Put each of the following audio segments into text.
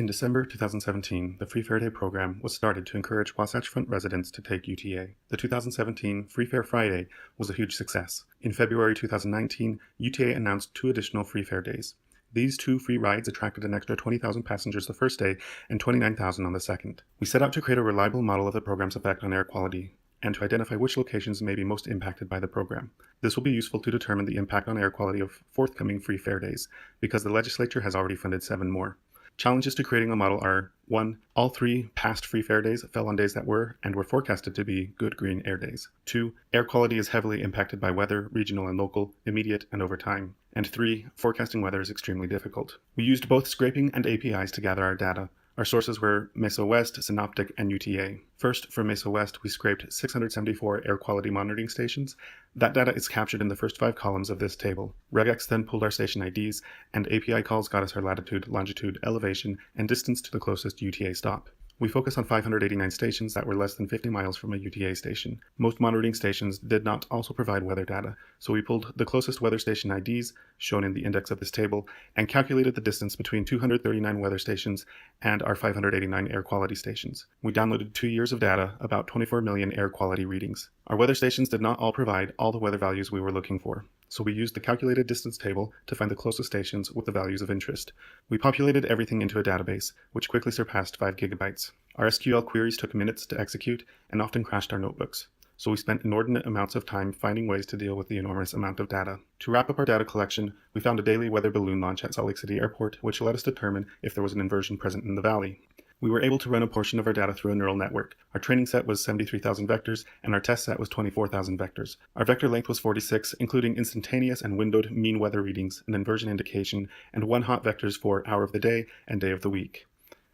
In December 2017, the Free Fare Day program was started to encourage Wasatch Front residents to take UTA. The 2017 Free Fare Friday was a huge success. In February 2019, UTA announced 2 additional Free Fare Days. These 2 free rides attracted an extra 20,000 passengers the first day and 29,000 on the second. We set out to create a reliable model of the program's effect on air quality and to identify which locations may be most impacted by the program. This will be useful to determine the impact on air quality of forthcoming Free Fare Days, because the legislature has already funded 7 more. Challenges to creating a model are: 1. All 3 past Free Fare Days fell on days that were and were forecasted to be good green air days. 2. Air quality is heavily impacted by weather, regional and local, immediate and over time. And 3. Forecasting weather is extremely difficult. We used both scraping and APIs to gather our data. Our sources were Mesa West, Synoptic, and UTA. First, for Mesa West, we scraped 674 air quality monitoring stations. That data is captured in the first 5 columns of this table. Regex then pulled our station IDs, and API calls got us our latitude, longitude, elevation, and distance to the closest UTA stop. We focused on 589 stations that were less than 50 miles from a UTA station. Most monitoring stations did not also provide weather data, so we pulled the closest weather station IDs, shown in the index of this table, and calculated the distance between 239 weather stations and our 589 air quality stations. We downloaded 2 years of data, about 24 million air quality readings. Our weather stations did not all provide all the weather values we were looking for, so we used the calculated distance table to find the closest stations with the values of interest. We populated everything into a database, which quickly surpassed 5 gigabytes. Our SQL queries took minutes to execute and often crashed our notebooks, so we spent inordinate amounts of time finding ways to deal with the enormous amount of data. To wrap up our data collection, we found a daily weather balloon launch at Salt Lake City Airport, which let us determine if there was an inversion present in the valley. We were able to run a portion of our data through a neural network. Our training set was 73,000 vectors, and our test set was 24,000 vectors. Our vector length was 46, including instantaneous and windowed mean weather readings, an inversion indication, and 1 hot vectors for hour of the day and day of the week.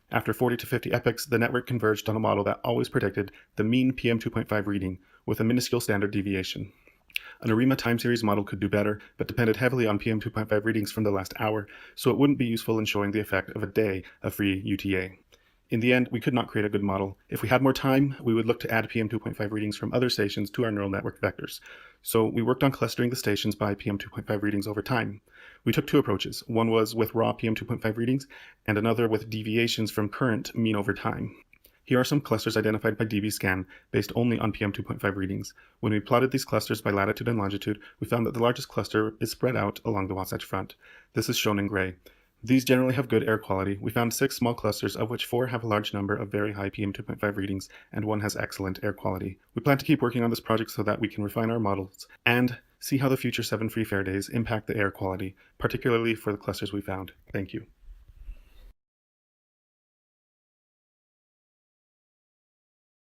After 40 to 50 epochs, the network converged on a model that always predicted the mean PM2.5 reading, with a minuscule standard deviation. An ARIMA time series model could do better, but depended heavily on PM2.5 readings from the last hour, so it wouldn't be useful in showing the effect of a day of free UTA. In the end, we could not create a good model. If we had more time, we would look to add PM2.5 readings from other stations to our neural network vectors. So we worked on clustering the stations by PM2.5 readings over time. We took 2 approaches. One was with raw PM2.5 readings, and another with deviations from current mean over time. Here are some clusters identified by dbScan based only on PM2.5 readings. When we plotted these clusters by latitude and longitude, we found that the largest cluster is spread out along the Wasatch Front. This is shown in gray. These generally have good air quality. We found 6 small clusters, of which 4 have a large number of very high PM2.5 readings, and 1 has excellent air quality. We plan to keep working on this project so that we can refine our models and see how the future 7 Free Fare Days impact the air quality, particularly for the clusters we found. Thank you.